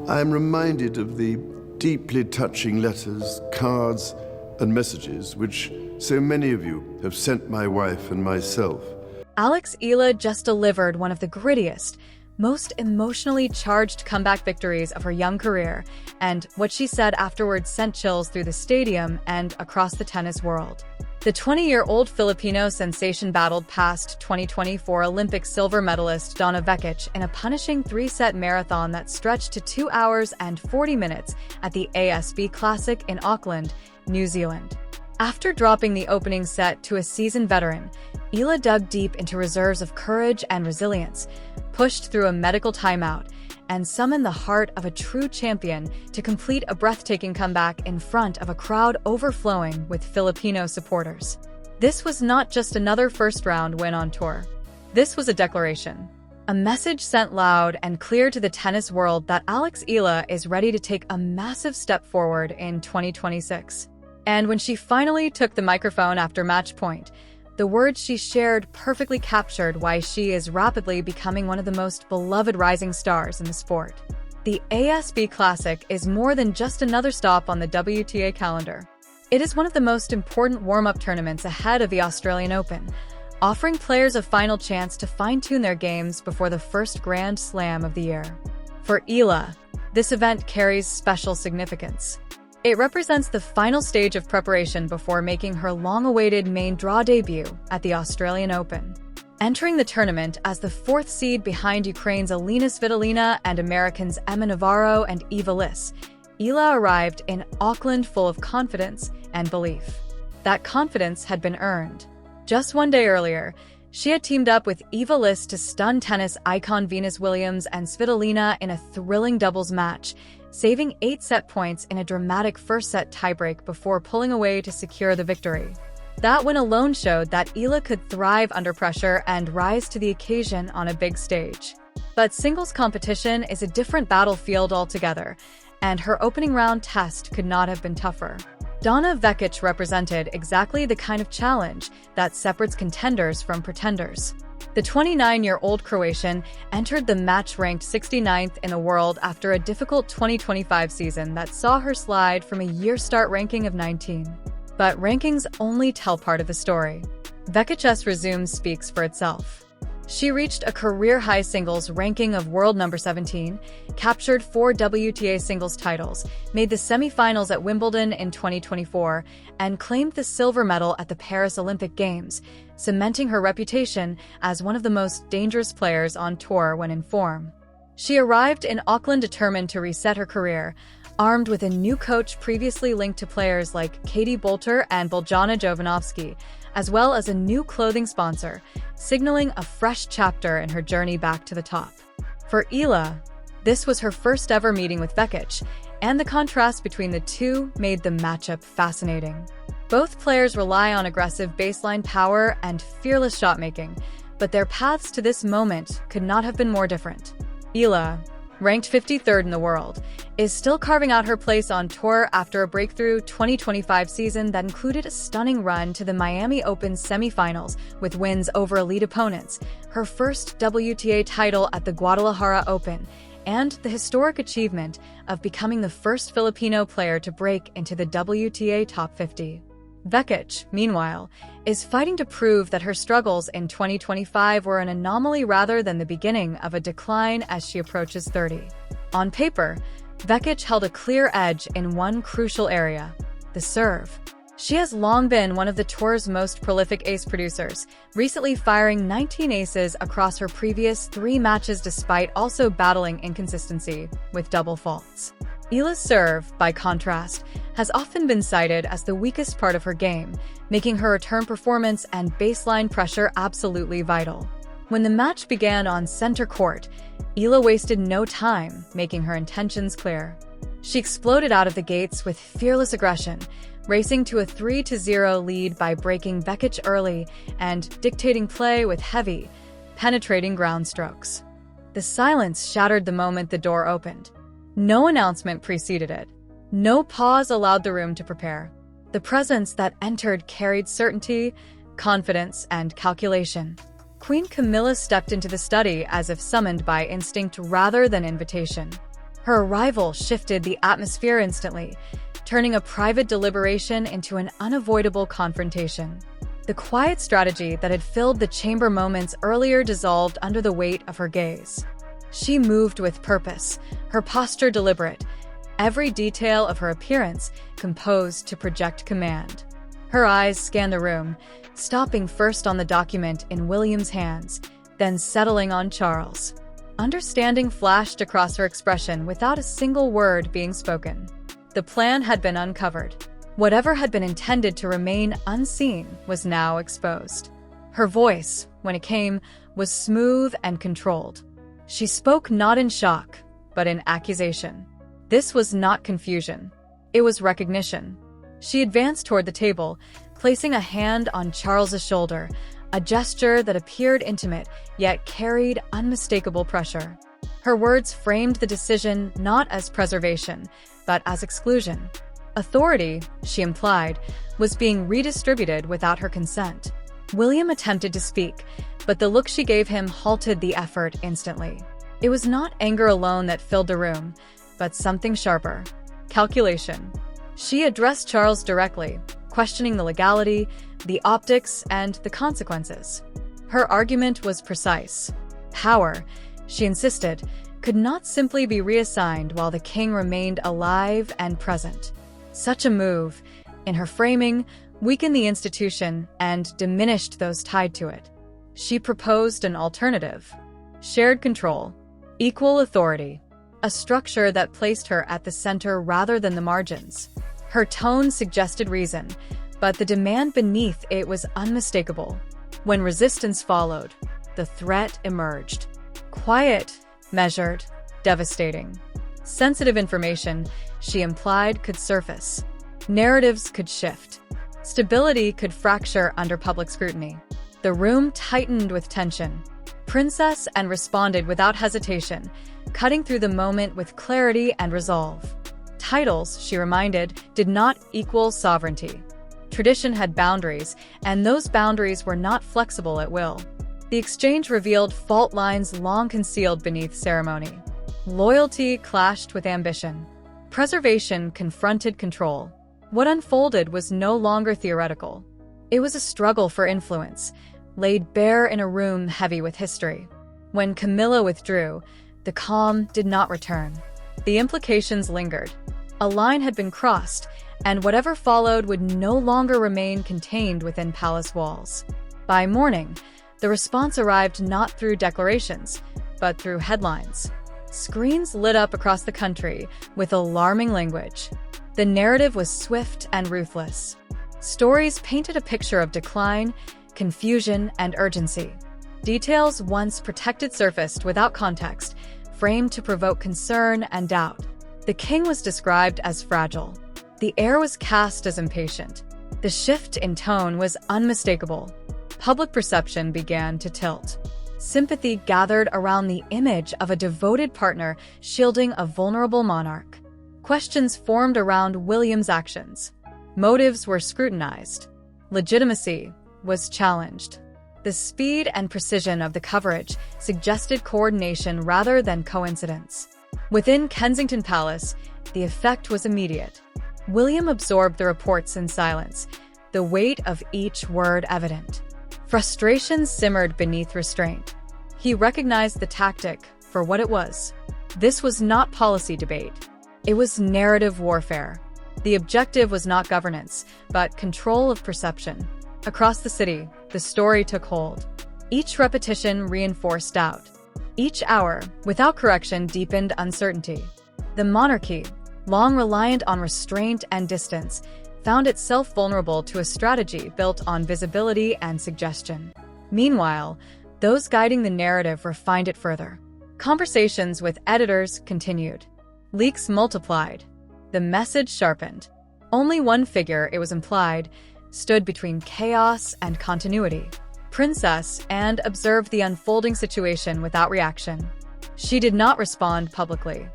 I am reminded of the deeply touching letters, cards, and messages which so many of you have sent my wife and myself. Alex Ela just delivered one of the grittiest, most emotionally charged comeback victories of her young career, and what she said afterwards sent chills through the stadium and across the tennis world. The 20-year-old Filipino sensation battled past 2024 Olympic silver medalist Donna Vekic in a punishing three-set marathon that stretched to 2 hours and 40 minutes at the ASB Classic in Auckland, New Zealand. After dropping the opening set to a seasoned veteran, Ela dug deep into reserves of courage and resilience, pushed through a medical timeout, and summoned the heart of a true champion to complete a breathtaking comeback in front of a crowd overflowing with Filipino supporters. This was not just another first-round win on tour. This was a declaration, a message sent loud and clear to the tennis world that Alex Ela is ready to take a massive step forward in 2026. And when she finally took the microphone after match point, the words she shared perfectly captured why she is rapidly becoming one of the most beloved rising stars in the sport. The ASB Classic is more than just another stop on the WTA calendar. It is one of the most important warm-up tournaments ahead of the Australian Open, offering players a final chance to fine-tune their games before the first Grand Slam of the year. For Ela, this event carries special significance. It represents the final stage of preparation before making her long-awaited main draw debut at the Australian Open. Entering the tournament as the fourth seed behind Ukraine's Alina Svitolina and Americans Emma Navarro and Eva Liss, Ela arrived in Auckland full of confidence and belief. That confidence had been earned. Just one day earlier, she had teamed up with Eva Liss to stun tennis icon Venus Williams and Svitolina in a thrilling doubles match, saving 8 set points in a dramatic first-set tiebreak before pulling away to secure the victory. That win alone showed that Ela could thrive under pressure and rise to the occasion on a big stage. But singles competition is a different battlefield altogether, and her opening round test could not have been tougher. Donna Vekic represented exactly the kind of challenge that separates contenders from pretenders. The 29-year-old Croatian entered the match ranked 69th in the world after a difficult 2025 season that saw her slide from a year-start ranking of 19. But rankings only tell part of the story. Vekic's resume speaks for itself. She reached a career-high singles ranking of world number 17, captured 4 WTA singles titles, made the semifinals at Wimbledon in 2024, and claimed the silver medal at the Paris Olympic Games, cementing her reputation as one of the most dangerous players on tour when in form. She arrived in Auckland determined to reset her career, armed with a new coach previously linked to players like Katie Boulter and Boljana Jovanovski, as well as a new clothing sponsor, signaling a fresh chapter in her journey back to the top. For Ela, this was her first ever meeting with Vekic, and the contrast between the two made the matchup fascinating. Both players rely on aggressive baseline power and fearless shot-making, but their paths to this moment could not have been more different. Ela, ranked 53rd in the world, is still carving out her place on tour after a breakthrough 2025 season that included a stunning run to the Miami Open semifinals with wins over elite opponents, her first WTA title at the Guadalajara Open, and the historic achievement of becoming the first Filipino player to break into the WTA Top 50. Vekic, meanwhile, is fighting to prove that her struggles in 2025 were an anomaly rather than the beginning of a decline as she approaches 30. On paper, Vekic held a clear edge in one crucial area: the serve. She has long been one of the tour's most prolific ace producers, recently firing 19 aces across her previous 3 matches despite also battling inconsistency with double faults. Ela's serve, by contrast, has often been cited as the weakest part of her game, making her return performance and baseline pressure absolutely vital. When the match began on center court, Ela wasted no time making her intentions clear. She exploded out of the gates with fearless aggression, racing to a 3-0 lead by breaking Vekic early and dictating play with heavy, penetrating ground strokes. The silence shattered the moment the door opened. No announcement preceded it. No pause allowed the room to prepare. The presence that entered carried certainty, confidence, and calculation. Queen Camilla stepped into the study as if summoned by instinct rather than invitation. Her arrival shifted the atmosphere instantly, turning a private deliberation into an unavoidable confrontation. The quiet strategy that had filled the chamber moments earlier dissolved under the weight of her gaze. She moved with purpose, her posture deliberate, every detail of her appearance composed to project command. Her eyes scanned the room, stopping first on the document in William's hands, then settling on Charles. Understanding flashed across her expression without a single word being spoken. The plan had been uncovered. Whatever had been intended to remain unseen was now exposed. Her voice, when it came, was smooth and controlled. She spoke not in shock, but in accusation. This was not confusion. It was recognition. She advanced toward the table, placing a hand on Charles's shoulder, a gesture that appeared intimate, yet carried unmistakable pressure. Her words framed the decision not as preservation, but as exclusion. Authority, she implied, was being redistributed without her consent. William attempted to speak, but the look she gave him halted the effort instantly. It was not anger alone that filled the room, but something sharper: calculation. She addressed Charles directly, questioning the legality, the optics, and the consequences. Her argument was precise. Power, she insisted, could not simply be reassigned while the king remained alive and present. Such a move, in her framing, weakened the institution and diminished those tied to it. She proposed an alternative: shared control, equal authority, a structure that placed her at the center rather than the margins. Her tone suggested reason, but the demand beneath it was unmistakable. When resistance followed, the threat emerged. Quiet, measured, devastating. Sensitive information, she implied, could surface. Narratives could shift. Stability could fracture under public scrutiny. The room tightened with tension. Princess and responded without hesitation, cutting through the moment with clarity and resolve. Titles, she reminded, did not equal sovereignty. Tradition had boundaries, and those boundaries were not flexible at will. The exchange revealed fault lines long concealed beneath ceremony. Loyalty clashed with ambition. Preservation confronted control. What unfolded was no longer theoretical. It was a struggle for influence, laid bare in a room heavy with history. When Camilla withdrew, the calm did not return. The implications lingered. A line had been crossed, and whatever followed would no longer remain contained within palace walls. By morning, the response arrived not through declarations, but through headlines. Screens lit up across the country with alarming language. The narrative was swift and ruthless. Stories painted a picture of decline, confusion, and urgency. Details once protected surfaced without context, framed to provoke concern and doubt. The king was described as fragile. The air was cast as impatient. The shift in tone was unmistakable. Public perception began to tilt. Sympathy gathered around the image of a devoted partner shielding a vulnerable monarch. Questions formed around William's actions. Motives were scrutinized. Legitimacy was challenged. The speed and precision of the coverage suggested coordination rather than coincidence. Within Kensington Palace, the effect was immediate. William absorbed the reports in silence, the weight of each word evident. Frustration simmered beneath restraint. He recognized the tactic for what it was. This was not policy debate. It was narrative warfare. The objective was not governance, but control of perception. Across the city, the story took hold. Each repetition reinforced doubt. Each hour, without correction, deepened uncertainty. The monarchy, long reliant on restraint and distance, found itself vulnerable to a strategy built on visibility and suggestion. Meanwhile, those guiding the narrative refined it further. Conversations with editors continued. Leaks multiplied. The message sharpened. Only one figure, it was implied, stood between chaos and continuity. Princess and observed the unfolding situation without reaction. She did not respond publicly.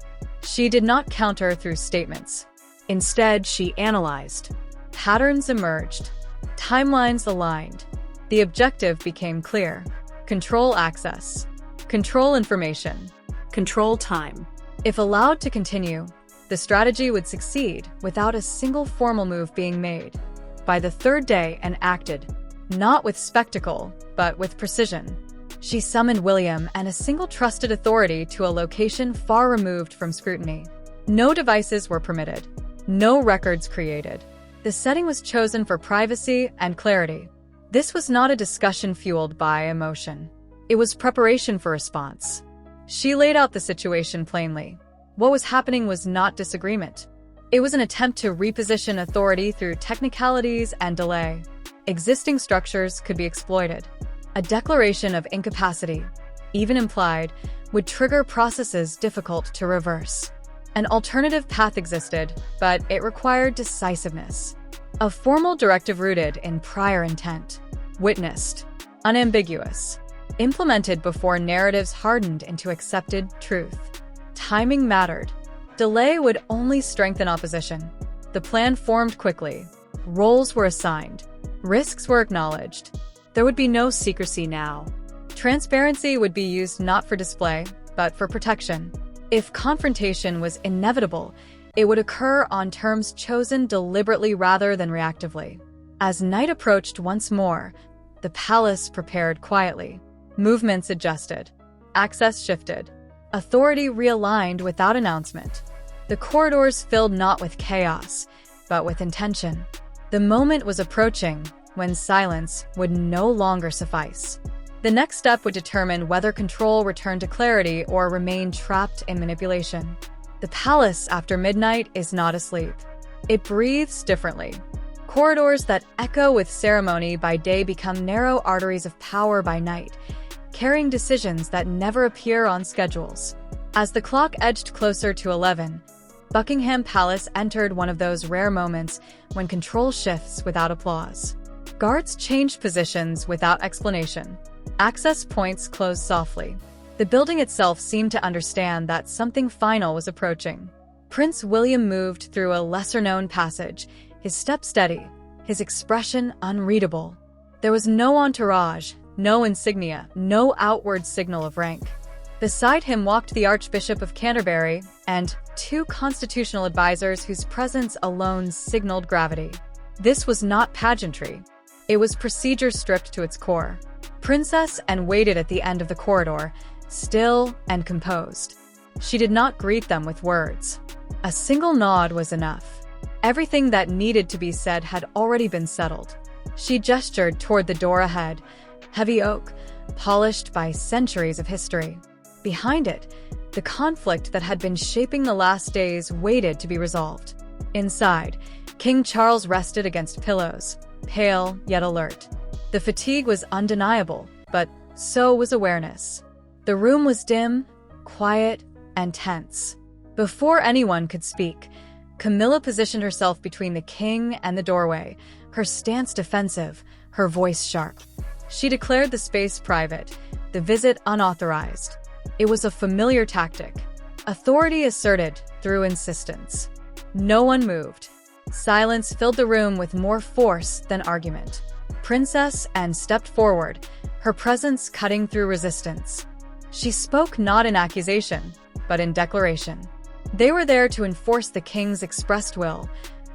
She did not counter through statements. Instead, she analyzed. Patterns emerged. Timelines aligned. The objective became clear. Control access. Control information. Control time. If allowed to continue, the strategy would succeed without a single formal move being made. By the third day, and acted, not with spectacle, but with precision. She summoned William and a single trusted authority to a location far removed from scrutiny. No devices were permitted, no records created. The setting was chosen for privacy and clarity. This was not a discussion fueled by emotion. It was preparation for response. She laid out the situation plainly. What was happening was not disagreement. It was an attempt to reposition authority through technicalities and delay. Existing structures could be exploited. A declaration of incapacity, even implied, would trigger processes difficult to reverse. An alternative path existed, but it required decisiveness. A formal directive rooted in prior intent, witnessed, unambiguous, implemented before narratives hardened into accepted truth. Timing mattered. Delay would only strengthen opposition. The plan formed quickly. Roles were assigned. Risks were acknowledged. There would be no secrecy now. Transparency would be used not for display, but for protection. If confrontation was inevitable, it would occur on terms chosen deliberately rather than reactively. As night approached once more, the palace prepared quietly. Movements adjusted. Access shifted. Authority realigned without announcement. The corridors filled not with chaos, but with intention. The moment was approaching when silence would no longer suffice. The next step would determine whether control returned to clarity or remained trapped in manipulation. The palace after midnight is not asleep. It breathes differently. Corridors that echo with ceremony by day become narrow arteries of power by night, carrying decisions that never appear on schedules. As the clock edged closer to 11, Buckingham Palace entered one of those rare moments when control shifts without applause. Guards changed positions without explanation. Access points closed softly. The building itself seemed to understand that something final was approaching. Prince William moved through a lesser-known passage, his step steady, his expression unreadable. There was no entourage, no insignia, no outward signal of rank. Beside him walked the Archbishop of Canterbury and 2 constitutional advisors whose presence alone signaled gravity. This was not pageantry. It was procedure stripped to its core. Princess Anne waited at the end of the corridor, still and composed. She did not greet them with words. A single nod was enough. Everything that needed to be said had already been settled. She gestured toward the door ahead, heavy oak, polished by centuries of history. Behind it, the conflict that had been shaping the last days waited to be resolved. Inside, King Charles rested against pillows, pale yet alert. The fatigue was undeniable, but so was awareness. The room was dim, quiet, and tense. Before anyone could speak, Camilla positioned herself between the king and the doorway, her stance defensive, her voice sharp. She declared the space private, the visit unauthorized. It was a familiar tactic. Authority asserted through insistence. No one moved. Silence filled the room with more force than argument. Princess Anne stepped forward, her presence cutting through resistance. She spoke not in accusation, but in declaration. They were there to enforce the king's expressed will,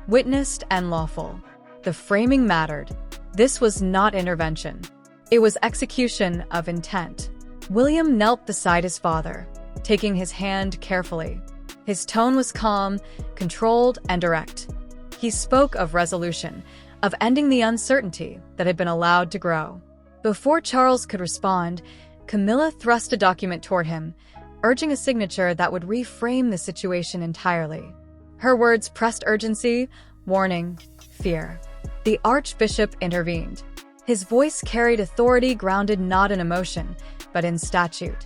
witnessed and lawful. The framing mattered. This was not intervention. It was execution of intent. William knelt beside his father, taking his hand carefully. His tone was calm, controlled, and direct. He spoke of resolution, of ending the uncertainty that had been allowed to grow. Before Charles could respond, Camilla thrust a document toward him, urging a signature that would reframe the situation entirely. Her words pressed urgency, warning, fear. The Archbishop intervened. His voice carried authority grounded not in emotion, but in statute.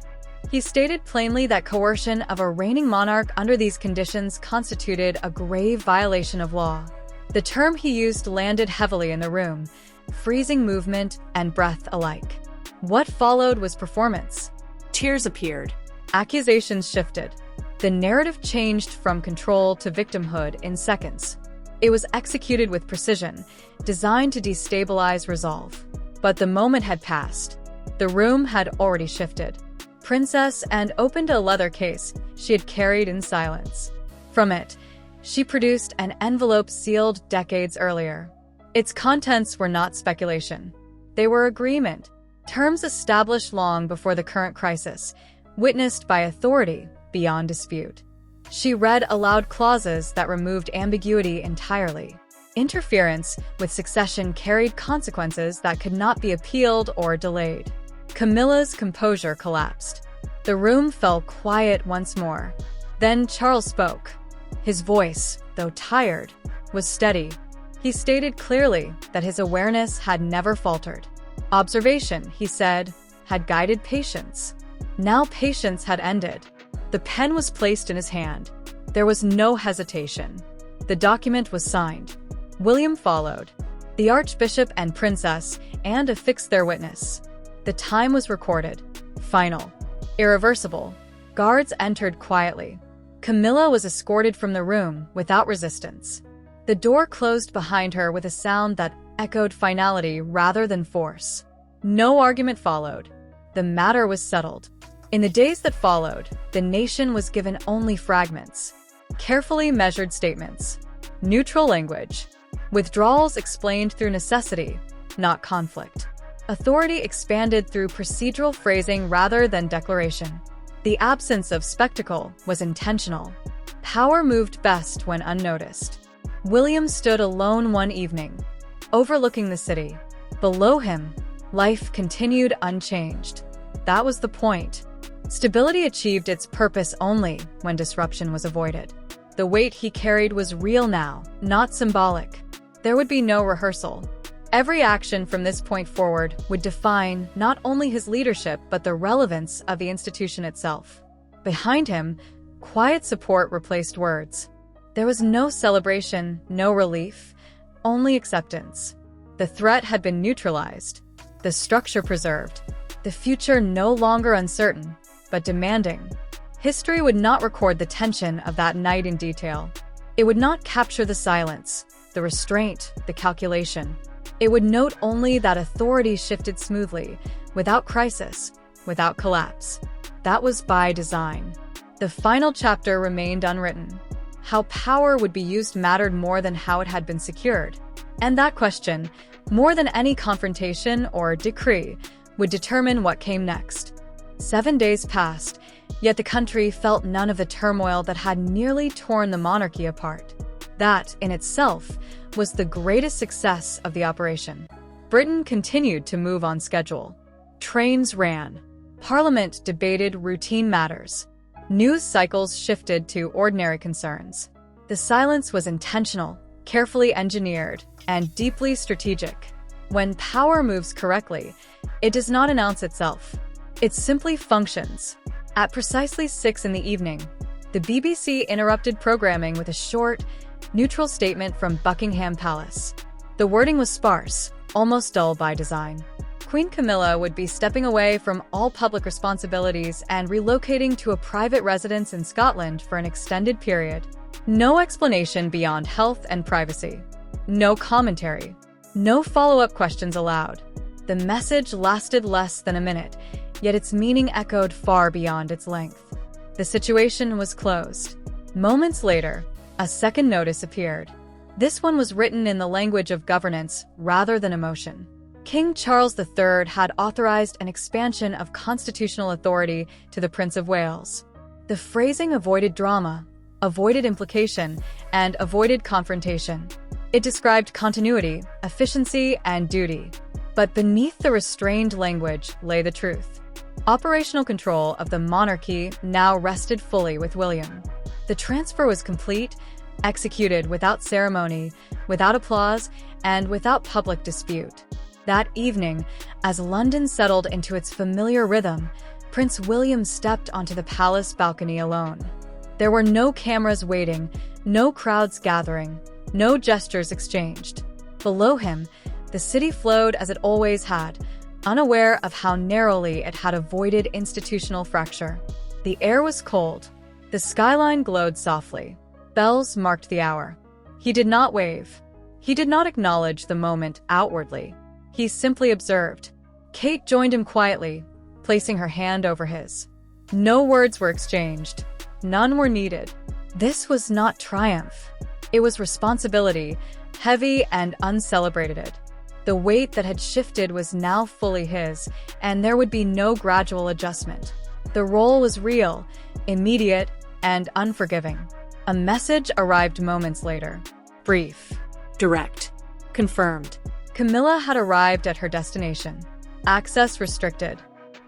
He stated plainly that coercion of a reigning monarch under these conditions constituted a grave violation of law. The term he used landed heavily in the room, freezing movement and breath alike. What followed was performance. Tears appeared. Accusations shifted. The narrative changed from control to victimhood in seconds. It was executed with precision, designed to destabilize resolve. But the moment had passed. The room had already shifted. princess, and opened a leather case she had carried in silence. From it, she produced an envelope sealed decades earlier. Its contents were not speculation. They were agreement, terms established long before the current crisis, witnessed by authority beyond dispute. She read aloud clauses that removed ambiguity entirely. Interference with succession carried consequences that could not be appealed or delayed. Camilla's composure collapsed. The room fell quiet once more. Then Charles spoke. His voice, though tired, was steady. He stated clearly that his awareness had never faltered. Observation, he said, had guided patience. Now patience had ended. The pen was placed in his hand. There was no hesitation. The document was signed. William followed. The Archbishop and Princess, and affixed their witness. The time was recorded. Final. Irreversible. Guards entered quietly. Camilla was escorted from the room without resistance. The door closed behind her with a sound that echoed finality rather than force. No argument followed. The matter was settled. In the days that followed, the nation was given only fragments. Carefully measured statements. Neutral language. Withdrawals explained through necessity, not conflict. Authority expanded through procedural phrasing rather than declaration. The absence of spectacle was intentional. Power moved best when unnoticed. William stood alone one evening, overlooking the city. Below him, life continued unchanged. That was the point. Stability achieved its purpose only when disruption was avoided. The weight he carried was real now, not symbolic. There would be no rehearsal. Every action from this point forward would define not only his leadership but the relevance of the institution itself. Behind him, quiet support replaced words. There was no celebration, no relief, only acceptance. The threat had been neutralized, the structure preserved, the future no longer uncertain, but demanding. History would not record the tension of that night in detail. It would not capture the silence, the restraint, the calculation. It would note only that authority shifted smoothly, without crisis, without collapse. That was by design. The final chapter remained unwritten. How power would be used mattered more than how it had been secured. And that question, more than any confrontation or decree, would determine what came next. 7 days passed, yet the country felt none of the turmoil that had nearly torn the monarchy apart. That, in itself, was the greatest success of the operation. Britain continued to move on schedule. Trains ran. Parliament debated routine matters. News cycles shifted to ordinary concerns. The silence was intentional, carefully engineered, and deeply strategic. When power moves correctly, it does not announce itself. It simply functions. At precisely 6 in the evening, the BBC interrupted programming with a short, neutral statement from Buckingham Palace. The wording was sparse, almost dull by design. Queen Camilla would be stepping away from all public responsibilities and relocating to a private residence in Scotland for an extended period. No explanation beyond health and privacy. No commentary. No follow-up questions allowed. The message lasted less than a minute, yet its meaning echoed far beyond its length. The situation was closed. Moments later, a second notice appeared. This one was written in the language of governance rather than emotion. King Charles III had authorized an expansion of constitutional authority to the Prince of Wales. The phrasing avoided drama, avoided implication, and avoided confrontation. It described continuity, efficiency, and duty. But beneath the restrained language lay the truth. Operational control of the monarchy now rested fully with William. The transfer was complete, executed without ceremony, without applause, and without public dispute. That evening, as London settled into its familiar rhythm, Prince William stepped onto the palace balcony alone. There were no cameras waiting, no crowds gathering, no gestures exchanged. Below him, the city flowed as it always had, unaware of how narrowly it had avoided institutional fracture. The air was cold. The skyline glowed softly. Bells marked the hour. He did not wave. He did not acknowledge the moment outwardly. He simply observed. Kate joined him quietly, placing her hand over his. No words were exchanged. None were needed. This was not triumph. It was responsibility, heavy and uncelebrated. The weight that had shifted was now fully his, and there would be no gradual adjustment. The role was real, immediate, and unforgiving. A message arrived moments later. Brief. Direct. Confirmed. Camilla had arrived at her destination. Access restricted.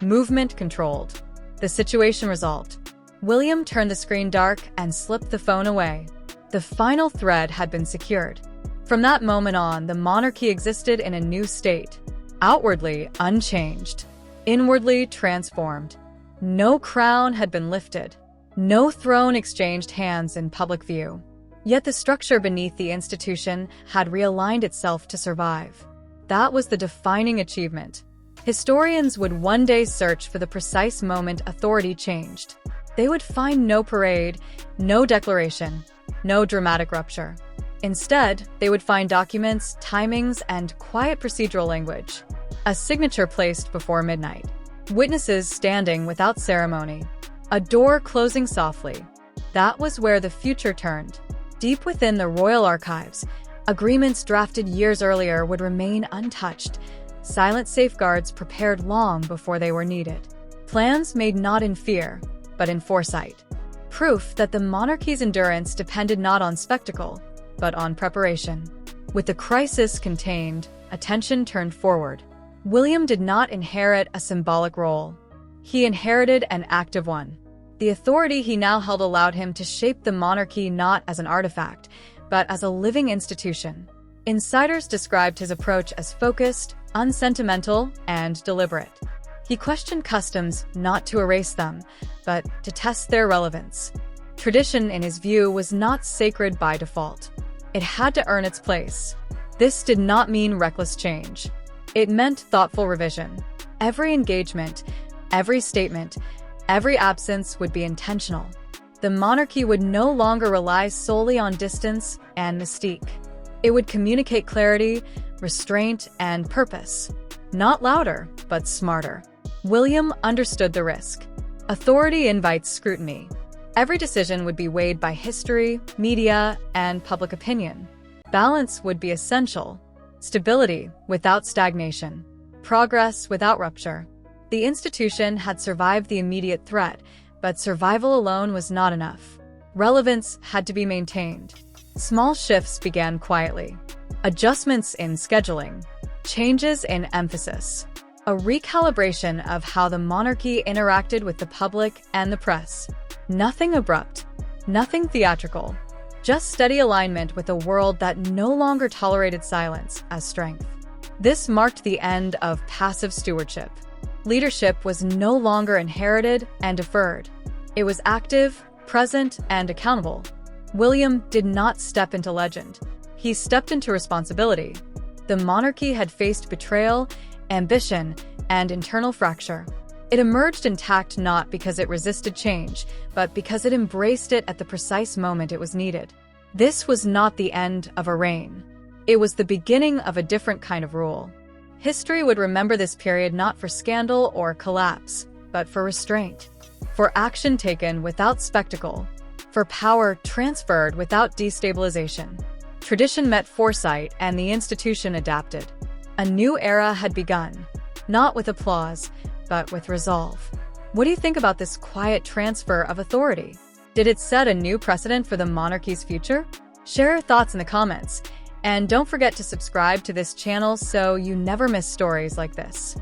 Movement controlled. The situation resolved. William turned the screen dark and slipped the phone away. The final thread had been secured. From that moment on, the monarchy existed in a new state. Outwardly unchanged. Inwardly transformed. No crown had been lifted. No throne exchanged hands in public view. Yet the structure beneath the institution had realigned itself to survive. That was the defining achievement. Historians would one day search for the precise moment authority changed. They would find no parade, no declaration, no dramatic rupture. Instead, they would find documents, timings, and quiet procedural language. A signature placed before midnight. Witnesses standing without ceremony. A door closing softly. That was where the future turned. Deep within the royal archives, agreements drafted years earlier would remain untouched. Silent safeguards prepared long before they were needed. Plans made not in fear, but in foresight. Proof that the monarchy's endurance depended not on spectacle, but on preparation. With the crisis contained, attention turned forward. William did not inherit a symbolic role. He inherited an active one. The authority he now held allowed him to shape the monarchy not as an artifact, but as a living institution. Insiders described his approach as focused, unsentimental, and deliberate. He questioned customs not to erase them, but to test their relevance. Tradition, in his view, was not sacred by default. It had to earn its place. This did not mean reckless change. It meant thoughtful revision. Every engagement, every statement, every absence would be intentional. The monarchy would no longer rely solely on distance and mystique. It would communicate clarity, restraint, and purpose. Not louder, but smarter. William understood the risk. Authority invites scrutiny. Every decision would be weighed by history, media, and public opinion. Balance would be essential. Stability without stagnation. Progress without rupture. The institution had survived the immediate threat, but survival alone was not enough. Relevance had to be maintained. Small shifts began quietly. Adjustments in scheduling. Changes in emphasis. A recalibration of how the monarchy interacted with the public and the press. Nothing abrupt. Nothing theatrical. Just steady alignment with a world that no longer tolerated silence as strength. This marked the end of passive stewardship. Leadership was no longer inherited and deferred. It was active, present, and accountable. William did not step into legend. He stepped into responsibility. The monarchy had faced betrayal, ambition, and internal fracture. It emerged intact not because it resisted change, but because it embraced it at the precise moment it was needed. This was not the end of a reign. It was the beginning of a different kind of rule. History would remember this period not for scandal or collapse, but for restraint. For action taken without spectacle. For power transferred without destabilization. Tradition met foresight and the institution adapted. A new era had begun, not with applause, but with resolve. What do you think about this quiet transfer of authority? Did it set a new precedent for the monarchy's future? Share your thoughts in the comments, and don't forget to subscribe to this channel so you never miss stories like this.